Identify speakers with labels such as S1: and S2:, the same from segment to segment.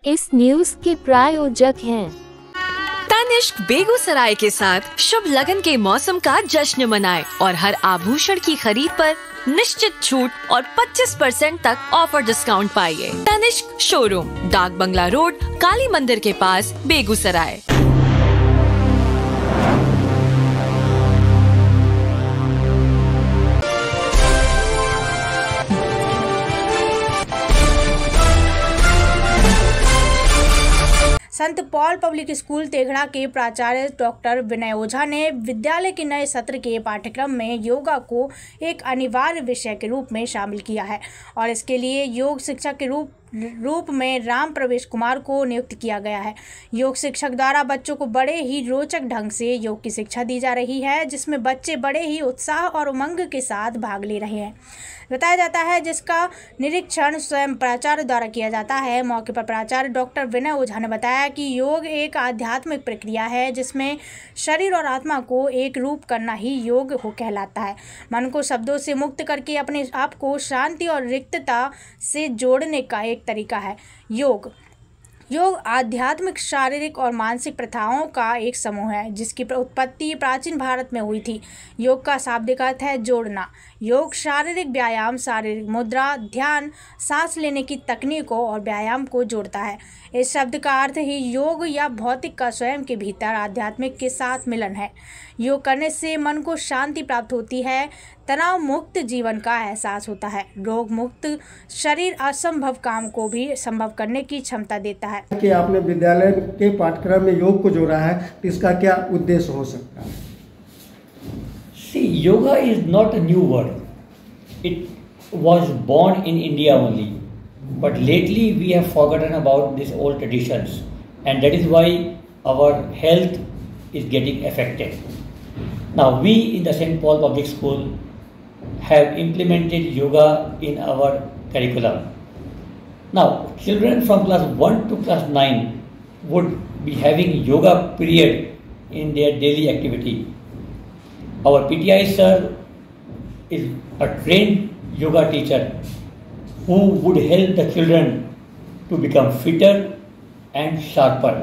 S1: इस न्यूज के प्रायोजक हैं
S2: तनिष्क बेगूसराय के साथ शुभ लगन के मौसम का जश्न मनाएं और हर आभूषण की खरीद पर निश्चित छूट और 25% तक ऑफर डिस्काउंट पाइए। तनिष्क शोरूम, डाक बंगला रोड, काली मंदिर के पास, बेगूसराय।
S3: संत पॉल पब्लिक स्कूल तेघड़ा के प्राचार्य डॉक्टर विनय ओझा ने विद्यालय के नए सत्र के पाठ्यक्रम में योगा को एक अनिवार्य विषय के रूप में शामिल किया है और इसके लिए योग शिक्षक के रूप में राम प्रवेश कुमार को नियुक्त किया गया है। योग शिक्षक द्वारा बच्चों को बड़े ही रोचक ढंग से योग की शिक्षा दी जा रही है, जिसमें बच्चे बड़े ही उत्साह और उमंग के साथ भाग ले रहे हैं, बताया जाता है, जिसका निरीक्षण स्वयं प्राचार्य द्वारा किया जाता है। मौके पर प्राचार्य डॉक्टर विनय ओझा ने बताया कि योग एक आध्यात्मिक प्रक्रिया है, जिसमें शरीर और आत्मा को एक रूप करना ही योग हो कहलाता है। मन को शब्दों से मुक्त करके अपने आप को शांति और रिक्तता से जोड़ने का एक तरीका है योग। योग आध्यात्मिक, शारीरिक और मानसिक प्रथाओं का एक समूह है, जिसकी उत्पत्ति प्राचीन भारत में हुई थी। योग का शाब्दिक अर्थ है जोड़ना। योग शारीरिक व्यायाम, शारीरिक मुद्रा, ध्यान, सांस लेने की तकनीकों और व्यायाम को जोड़ता है। इस शब्द का अर्थ ही योग या भौतिक का स्वयं के भीतर आध्यात्मिक के साथ मिलन है। योग करने से मन को शांति प्राप्त होती है, तनाव मुक्त जीवन का एहसास होता है, रोग मुक्त शरीर असंभव काम को भी संभव करने की क्षमता देता है।
S4: कि आपने विद्यालय के पाठ्यक्रम में योग को जोड़ा है, तो इसका क्या उद्देश्य हो सकता है?
S5: See, yoga is not a new word. It was born in India only, but lately we have forgotten about these old traditions, and that is why our health is getting affected. Now we in the St. Paul Public School have implemented yoga in our curriculum. Now children from class 1 to class 9 would be having yoga period in their daily activity. Our PTI sir is a trained yoga teacher who would help the children to become fitter and sharper,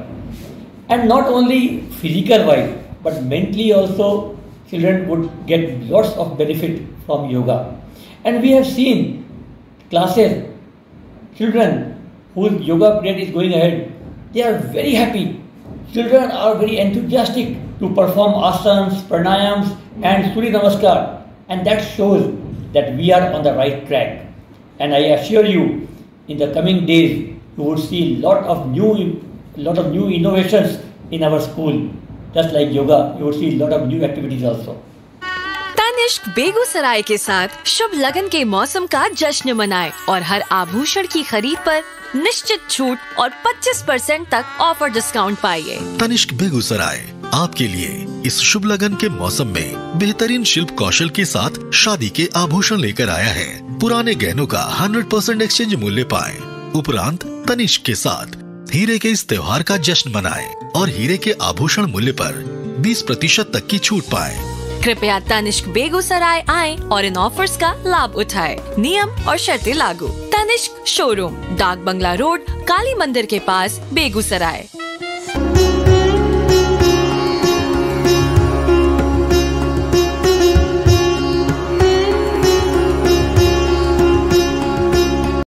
S5: and not only physical wise but mentally also children would get lots of benefit from yoga. And we have seen classes, children whose yoga period is going ahead, they are very happy. Children are very enthusiastic to perform asanas, pranayams and Surya Namaskar, and that shows that we are on the right track. And I assure you, in the coming days you would see lot of new innovations in our school. Just like yoga, you would see a lot of new activities also.
S2: Tanishq Begusarai के साथ शुभ लगन के मौसम का जश्न मनाएं और हर आभूषण की खरीद पर निश्चित छूट और 25% तक ऑफर डिस्काउंट पाइए।
S6: तनिष्क बेगूसराय आपके लिए इस शुभ लगन के मौसम में बेहतरीन शिल्प कौशल के साथ शादी के आभूषण लेकर आया है। पुराने गहनों का 100% एक्सचेंज मूल्य पाएं। उपरांत तनिष्क के साथ हीरे के इस त्योहार का जश्न मनाएं और हीरे के आभूषण मूल्य पर 20% तक की छूट पाएं।
S2: कृपया तनिष्क बेगूसराय आएं और इन ऑफर्स का लाभ उठाएं। नियम और शर्तें लागू। तनिष्क शोरूम, डाक बंगला रोड, काली मंदिर के पास, बेगूसराय।